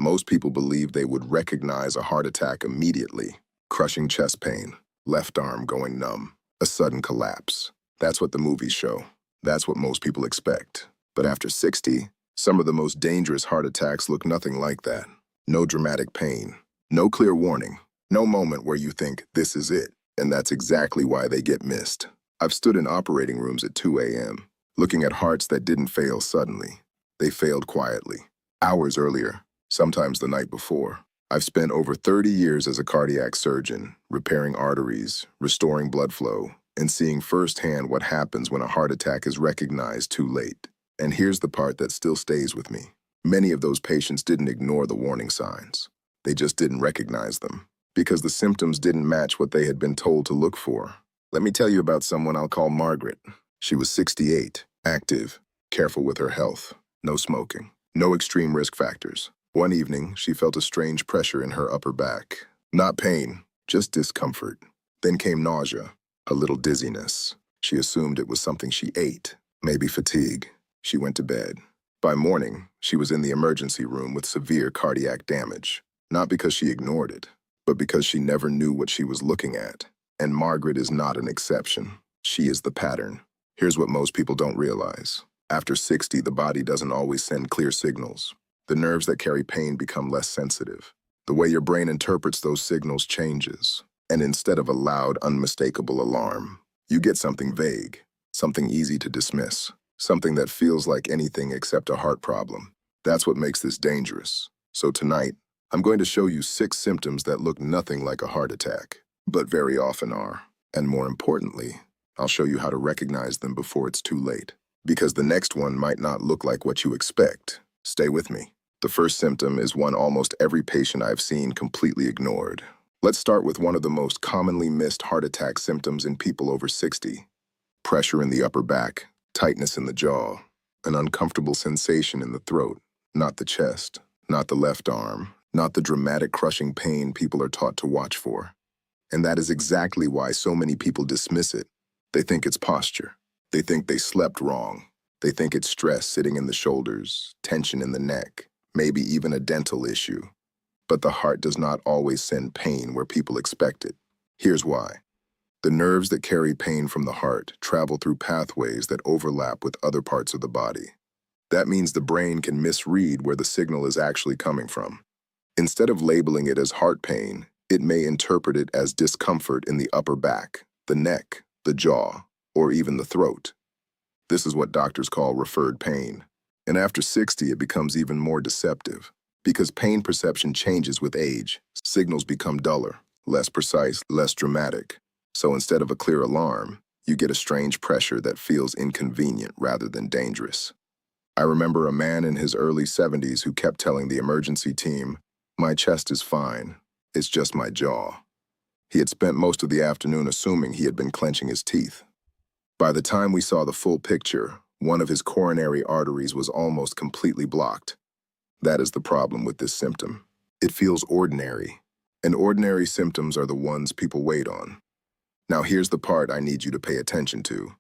Most people believe they would recognize a heart attack immediately. Crushing chest pain, left arm going numb, a sudden collapse. That's what the movies show. That's what most people expect. But after 60, some of the most dangerous heart attacks look nothing like that. No dramatic pain, no clear warning, no moment where you think, this is it. And that's exactly why they get missed. I've stood in operating rooms at 2 a.m., looking at hearts that didn't fail suddenly. They failed quietly, hours earlier, sometimes the night before. I've spent over 30 years as a cardiac surgeon, repairing arteries, restoring blood flow, and seeing firsthand what happens when a heart attack is recognized too late. And here's the part that still stays with me. Many of those patients didn't ignore the warning signs. They just didn't recognize them, because the symptoms didn't match what they had been told to look for. Let me tell you about someone I'll call Margaret. She was 68, active, careful with her health, no smoking, no extreme risk factors. One evening, she felt a strange pressure in her upper back. Not pain, just discomfort. Then came nausea, a little dizziness. She assumed it was something she ate, maybe fatigue. She went to bed. By morning, she was in the emergency room with severe cardiac damage. Not because she ignored it, but because she never knew what she was looking at. And Margaret is not an exception. She is the pattern. Here's what most people don't realize. After 60, the body doesn't always send clear signals. The nerves that carry pain become less sensitive. The way your brain interprets those signals changes. And instead of a loud, unmistakable alarm, you get something vague, something easy to dismiss, something that feels like anything except a heart problem. That's what makes this dangerous. So tonight, I'm going to show you 6 symptoms that look nothing like a heart attack, but very often are. And more importantly, I'll show you how to recognize them before it's too late. Because the next one might not look like what you expect. Stay with me. The first symptom is one almost every patient I've seen completely ignored. Let's start with one of the most commonly missed heart attack symptoms in people over 60. Pressure in the upper back, tightness in the jaw, an uncomfortable sensation in the throat, not the chest, not the left arm, not the dramatic crushing pain people are taught to watch for. And that is exactly why so many people dismiss it. They think it's posture. They think they slept wrong. They think it's stress sitting in the shoulders, tension in the neck, maybe even a dental issue. But the heart does not always send pain where people expect it. Here's why. The nerves that carry pain from the heart travel through pathways that overlap with other parts of the body. That means the brain can misread where the signal is actually coming from. Instead of labeling it as heart pain, it may interpret it as discomfort in the upper back, the neck, the jaw, or even the throat. This is what doctors call referred pain. And after 60, it becomes even more deceptive. Because pain perception changes with age, signals become duller, less precise, less dramatic. So instead of a clear alarm, you get a strange pressure that feels inconvenient rather than dangerous. I remember a man in his early 70s who kept telling the emergency team, "My chest is fine, it's just my jaw." He had spent most of the afternoon assuming he had been clenching his teeth. By the time we saw the full picture, one of his coronary arteries was almost completely blocked. That is the problem with this symptom. It feels ordinary, and ordinary symptoms are the ones people wait on. Now here's the part I need you to pay attention to.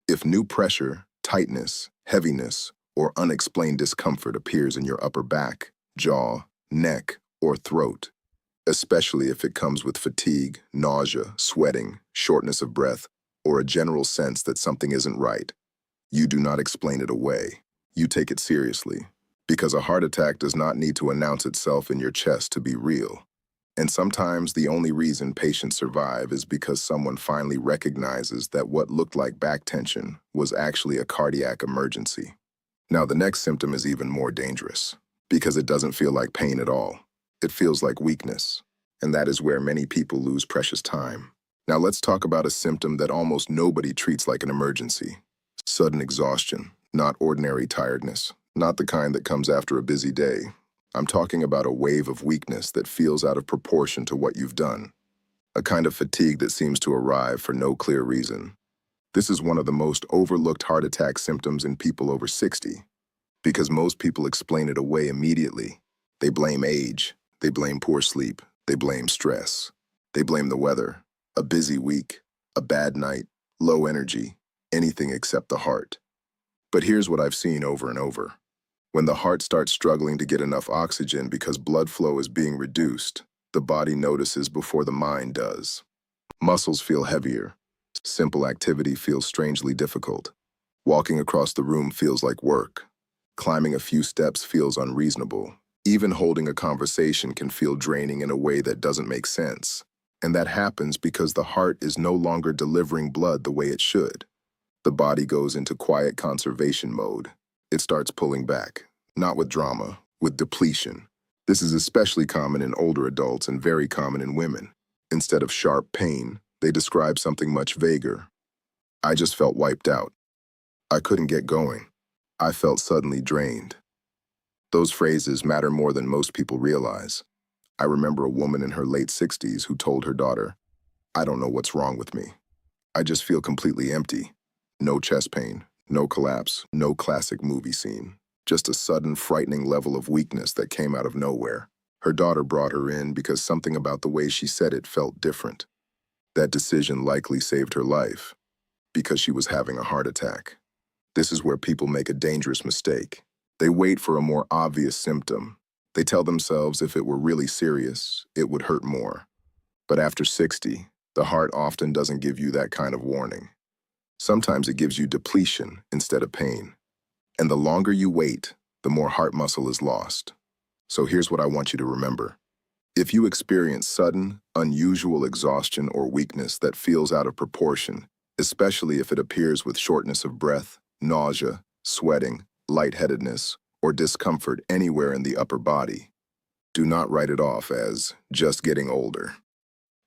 If new pressure, tightness, heaviness, or unexplained discomfort appears in your upper back, jaw, neck, or throat, especially if it comes with fatigue, nausea, sweating, shortness of breath, or a general sense that something isn't right, you do not explain it away. You take it seriously, because a heart attack does not need to announce itself in your chest to be real. And sometimes the only reason patients survive is because someone finally recognizes that what looked like back tension was actually a cardiac emergency. Now the next symptom is even more dangerous, because it doesn't feel like pain at all. It feels like weakness, and that is where many people lose precious time. Now let's talk about a symptom that almost nobody treats like an emergency. Sudden exhaustion, not ordinary tiredness, not the kind that comes after a busy day. I'm talking about a wave of weakness that feels out of proportion to what you've done. A kind of fatigue that seems to arrive for no clear reason. This is one of the most overlooked heart attack symptoms in people over 60, because most people explain it away immediately. They blame age, they blame poor sleep, they blame stress, they blame the weather. A busy week, a bad night, low energy, anything except the heart. But here's what I've seen over and over. When the heart starts struggling to get enough oxygen because blood flow is being reduced, the body notices before the mind does. Muscles feel heavier. Simple activity feels strangely difficult. Walking across the room feels like work. Climbing a few steps feels unreasonable. Even holding a conversation can feel draining in a way that doesn't make sense. And that happens because the heart is no longer delivering blood the way it should. The body goes into quiet conservation mode. It starts pulling back, not with drama, with depletion. This is especially common in older adults and very common in women. Instead of sharp pain, they describe something much vaguer. I just felt wiped out. I couldn't get going. I felt suddenly drained. Those phrases matter more than most people realize. I remember a woman in her late 60s who told her daughter, "I don't know what's wrong with me. I just feel completely empty. No chest pain, no collapse, no classic movie scene. Just a sudden, frightening level of weakness that came out of nowhere." Her daughter brought her in because something about the way she said it felt different. That decision likely saved her life because she was having a heart attack. This is where people make a dangerous mistake. They wait for a more obvious symptom. They tell themselves if it were really serious, it would hurt more. But after 60, the heart often doesn't give you that kind of warning. Sometimes it gives you depletion instead of pain. And the longer you wait, the more heart muscle is lost. So here's what I want you to remember. If you experience sudden, unusual exhaustion or weakness that feels out of proportion, especially if it appears with shortness of breath, nausea, sweating, lightheadedness, or discomfort anywhere in the upper body, do not write it off as just getting older.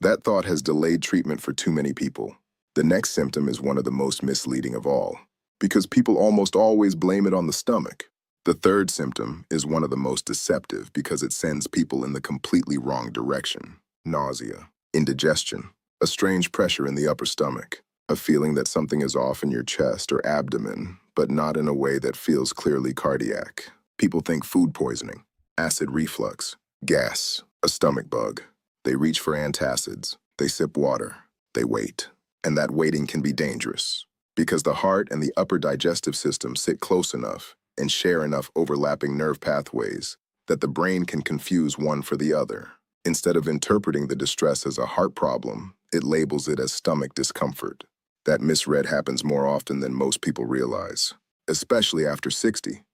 That thought has delayed treatment for too many people. The next symptom is one of the most misleading of all, because people almost always blame it on the stomach. The third symptom is one of the most deceptive because it sends people in the completely wrong direction. Nausea, indigestion, a strange pressure in the upper stomach, a feeling that something is off in your chest or abdomen, but not in a way that feels clearly cardiac. People think food poisoning, acid reflux, gas, a stomach bug. They reach for antacids, they sip water, they wait. And that waiting can be dangerous because the heart and the upper digestive system sit close enough and share enough overlapping nerve pathways that the brain can confuse one for the other. Instead of interpreting the distress as a heart problem, it labels it as stomach discomfort. That misread happens more often than most people realize, especially after 60,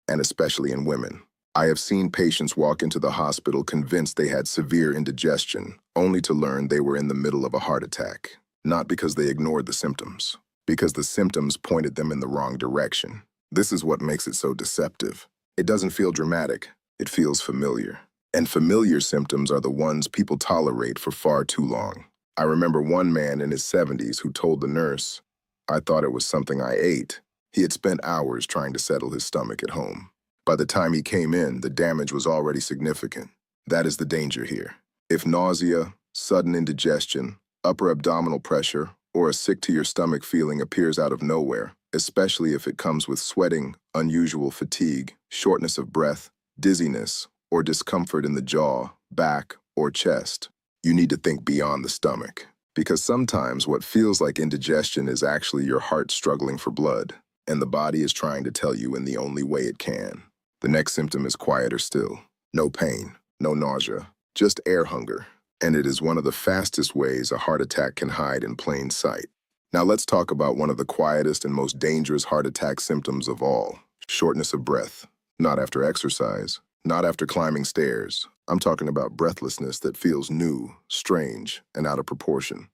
and especially in women. I have seen patients walk into the hospital convinced they had severe indigestion, only to learn they were in the middle of a heart attack. Not because they ignored the symptoms, because the symptoms pointed them in the wrong direction. This is what makes it so deceptive. It doesn't feel dramatic, it feels familiar. And familiar symptoms are the ones people tolerate for far too long. I remember one man in his 70s who told the nurse, "I thought it was something I ate." He had spent hours trying to settle his stomach at home. By the time he came in, the damage was already significant. That is the danger here. If nausea, sudden indigestion, upper abdominal pressure, or a sick-to-your-stomach feeling appears out of nowhere, especially if it comes with sweating, unusual fatigue, shortness of breath, dizziness, or discomfort in the jaw, back, or chest, you need to think beyond the stomach. Because sometimes what feels like indigestion is actually your heart struggling for blood, and the body is trying to tell you in the only way it can. The next symptom is quieter still. No pain, no nausea, just air hunger. And it is one of the fastest ways a heart attack can hide in plain sight. Now let's talk about one of the quietest and most dangerous heart attack symptoms of all, shortness of breath. Not after exercise, not after climbing stairs. I'm talking about breathlessness that feels new, strange, and out of proportion.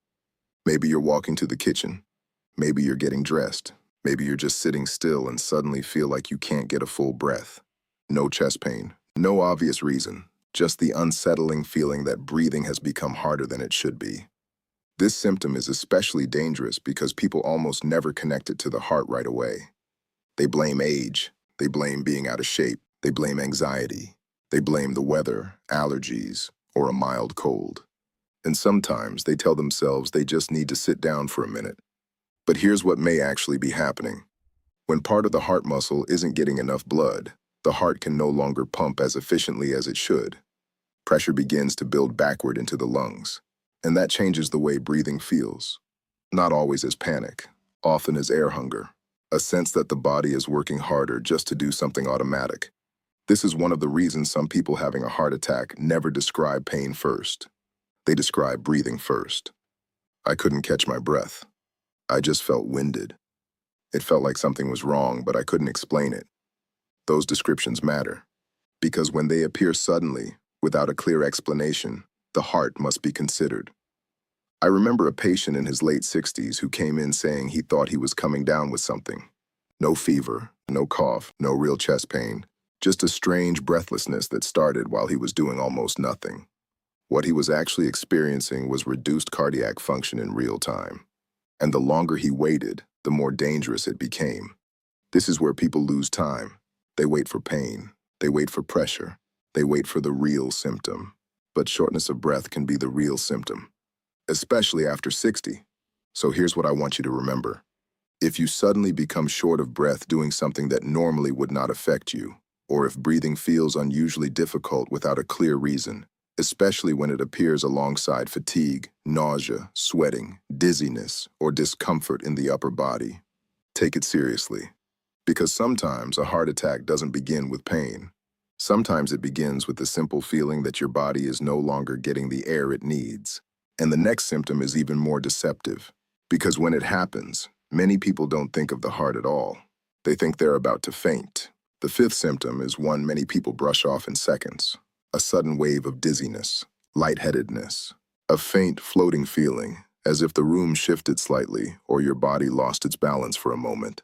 Maybe you're walking to the kitchen. Maybe you're getting dressed. Maybe you're just sitting still and suddenly feel like you can't get a full breath. No chest pain, no obvious reason. Just the unsettling feeling that breathing has become harder than it should be. This symptom is especially dangerous because people almost never connect it to the heart right away. They blame age, they blame being out of shape, they blame anxiety, they blame the weather, allergies, or a mild cold. And sometimes they tell themselves they just need to sit down for a minute. But here's what may actually be happening. When part of the heart muscle isn't getting enough blood, the heart can no longer pump as efficiently as it should. Pressure begins to build backward into the lungs, and that changes the way breathing feels. Not always as panic, often as air hunger, a sense that the body is working harder just to do something automatic. This is one of the reasons some people having a heart attack never describe pain first. They describe breathing first. I couldn't catch my breath. I just felt winded. It felt like something was wrong, but I couldn't explain it. Those descriptions matter, because when they appear suddenly, without a clear explanation, the heart must be considered. I remember a patient in his late 60s who came in saying he thought he was coming down with something. No fever, no cough, no real chest pain, just a strange breathlessness that started while he was doing almost nothing. What he was actually experiencing was reduced cardiac function in real time. And the longer he waited, the more dangerous it became. This is where people lose time. They wait for pain. They wait for pressure. They wait for the real symptom. But shortness of breath can be the real symptom, especially after 60. So here's what I want you to remember. If you suddenly become short of breath doing something that normally would not affect you, or if breathing feels unusually difficult without a clear reason, especially when it appears alongside fatigue, nausea, sweating, dizziness, or discomfort in the upper body, take it seriously. Because sometimes a heart attack doesn't begin with pain. Sometimes it begins with the simple feeling that your body is no longer getting the air it needs. And the next symptom is even more deceptive, because when it happens, many people don't think of the heart at all. They think they're about to faint. The fifth symptom is one many people brush off in seconds: a sudden wave of dizziness, lightheadedness, a faint floating feeling, as if the room shifted slightly or your body lost its balance for a moment.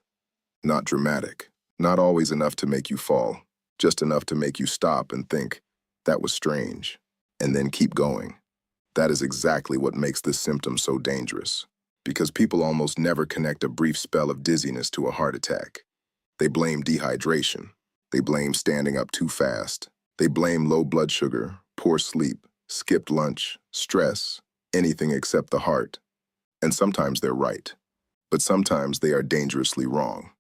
Not dramatic, not always enough to make you fall, just enough to make you stop and think, that was strange, and then keep going. That is exactly what makes this symptom so dangerous, because people almost never connect a brief spell of dizziness to a heart attack. They blame dehydration. They blame standing up too fast. They blame low blood sugar, poor sleep, skipped lunch, stress, anything except the heart. And sometimes they're right, but sometimes they are dangerously wrong.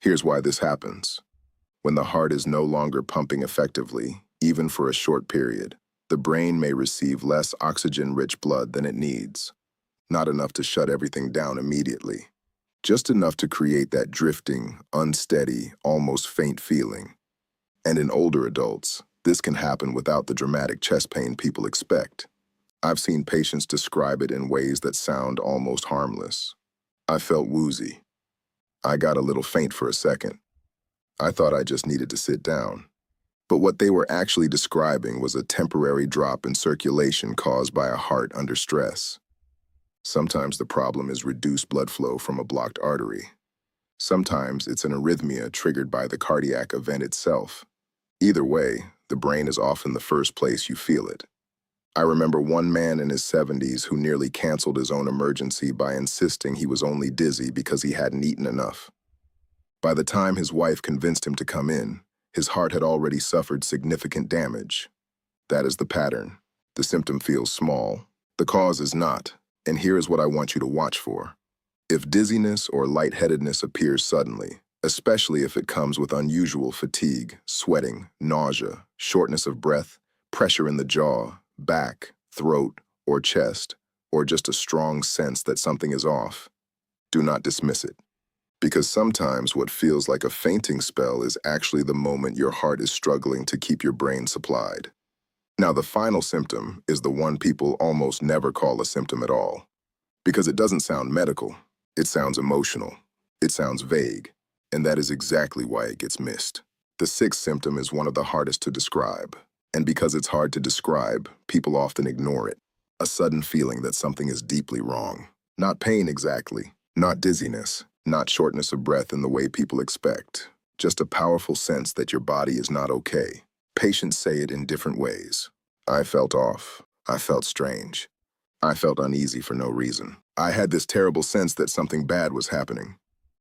Here's why this happens. When the heart is no longer pumping effectively, even for a short period, the brain may receive less oxygen-rich blood than it needs. Not enough to shut everything down immediately. Just enough to create that drifting, unsteady, almost faint feeling. And in older adults, this can happen without the dramatic chest pain people expect. I've seen patients describe it in ways that sound almost harmless. I felt woozy. I got a little faint for a second. I thought I just needed to sit down. But what they were actually describing was a temporary drop in circulation caused by a heart under stress. Sometimes the problem is reduced blood flow from a blocked artery. Sometimes it's an arrhythmia triggered by the cardiac event itself. Either way, the brain is often the first place you feel it. I remember one man in his 70s who nearly canceled his own emergency by insisting he was only dizzy because he hadn't eaten enough. By the time his wife convinced him to come in, his heart had already suffered significant damage. That is the pattern. The symptom feels small. The cause is not. And here is what I want you to watch for. If dizziness or lightheadedness appears suddenly, especially if it comes with unusual fatigue, sweating, nausea, shortness of breath, pressure in the jaw, back, throat, or chest, or just a strong sense that something is off, do not dismiss it. Because sometimes what feels like a fainting spell is actually the moment your heart is struggling to keep your brain supplied. Now, the final symptom is the one people almost never call a symptom at all. Because it doesn't sound medical, it sounds emotional, it sounds vague, and that is exactly why it gets missed. The sixth symptom is one of the hardest to describe, and because it's hard to describe, people often ignore it. A sudden feeling that something is deeply wrong. Not pain exactly, not dizziness, not shortness of breath in the way people expect, just a powerful sense that your body is not okay. Patients say it in different ways. I felt off. I felt strange. I felt uneasy for no reason. I had this terrible sense that something bad was happening.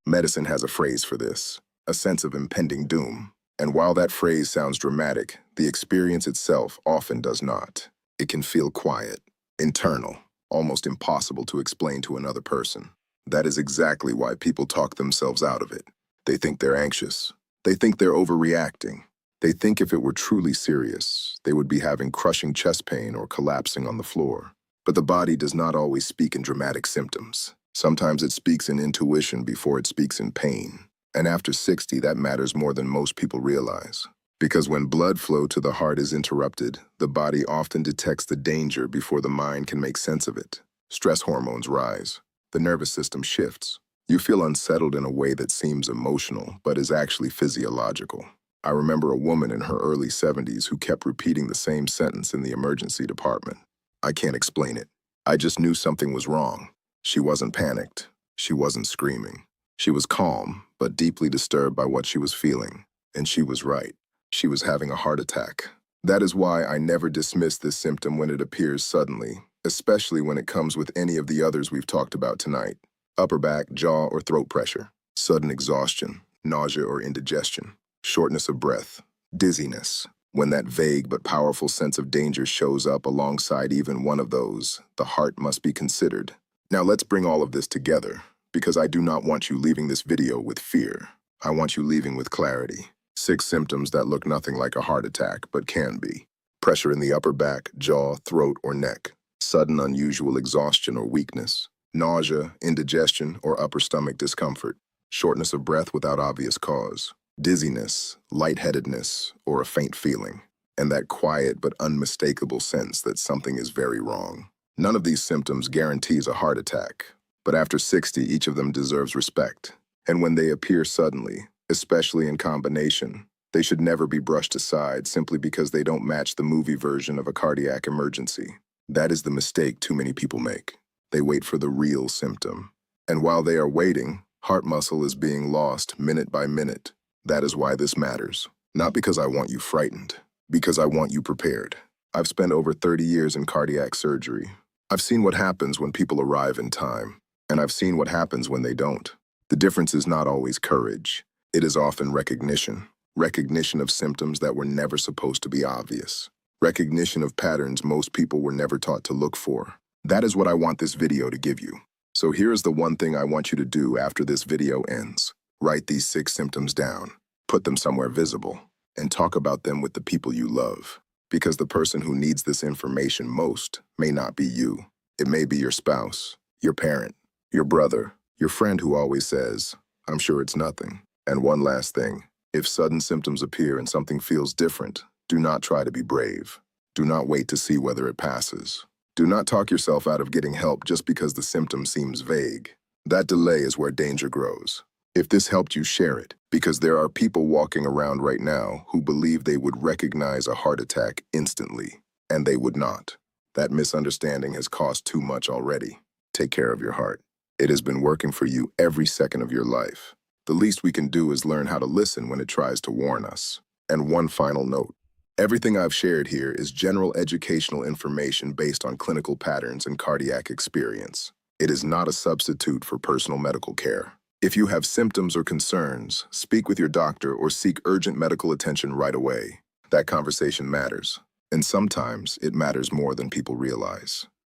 Medicine has a phrase for this, a sense of impending doom. And while that phrase sounds dramatic, the experience itself often does not. It can feel quiet, internal, almost impossible to explain to another person. That is exactly why people talk themselves out of it. They think they're anxious. They think they're overreacting. They think if it were truly serious, they would be having crushing chest pain or collapsing on the floor. But the body does not always speak in dramatic symptoms. Sometimes it speaks in intuition before it speaks in pain. And after 60, that matters more than most people realize. Because when blood flow to the heart is interrupted, the body often detects the danger before the mind can make sense of it. Stress hormones rise. The nervous system shifts. You feel unsettled in a way that seems emotional, but is actually physiological. I remember a woman in her early 70s who kept repeating the same sentence in the emergency department. I can't explain it. I just knew something was wrong. She wasn't panicked. She wasn't screaming. She was calm, but deeply disturbed by what she was feeling. And she was right. She was having a heart attack. That is why I never dismiss this symptom when it appears suddenly, especially when it comes with any of the others we've talked about tonight. Upper back, jaw, or throat pressure, sudden exhaustion, nausea or indigestion, shortness of breath, dizziness. When that vague but powerful sense of danger shows up alongside even one of those, the heart must be considered. Now let's bring all of this together, because I do not want you leaving this video with fear. I want you leaving with clarity. 6 symptoms that look nothing like a heart attack, but can be. Pressure in the upper back, jaw, throat, or neck. Sudden unusual exhaustion or weakness. Nausea, indigestion, or upper stomach discomfort. Shortness of breath without obvious cause. Dizziness, lightheadedness, or a faint feeling. And that quiet but unmistakable sense that something is very wrong. None of these symptoms guarantees a heart attack, but after 60, each of them deserves respect. And when they appear suddenly, especially in combination, they should never be brushed aside simply because they don't match the movie version of a cardiac emergency. That is the mistake too many people make. They wait for the real symptom. And while they are waiting, heart muscle is being lost minute by minute. That is why this matters. Not because I want you frightened, because I want you prepared. I've spent over 30 years in cardiac surgery. I've seen what happens when people arrive in time, and I've seen what happens when they don't. The difference is not always courage. It is often recognition. Recognition of symptoms that were never supposed to be obvious. Recognition of patterns most people were never taught to look for. That is what I want this video to give you. So here is the one thing I want you to do after this video ends. Write these 6 symptoms down, put them somewhere visible, and talk about them with the people you love. Because the person who needs this information most may not be you. It may be your spouse, your parent, your brother, your friend who always says, "I'm sure it's nothing." And one last thing, if sudden symptoms appear and something feels different, do not try to be brave. Do not wait to see whether it passes. Do not talk yourself out of getting help just because the symptom seems vague. That delay is where danger grows. If this helped you, share it, because there are people walking around right now who believe they would recognize a heart attack instantly, and they would not. That misunderstanding has cost too much already. Take care of your heart. It has been working for you every second of your life. The least we can do is learn how to listen when it tries to warn us. And one final note. Everything I've shared here is general educational information based on clinical patterns and cardiac experience. It is not a substitute for personal medical care. If you have symptoms or concerns, speak with your doctor or seek urgent medical attention right away. That conversation matters, and sometimes it matters more than people realize.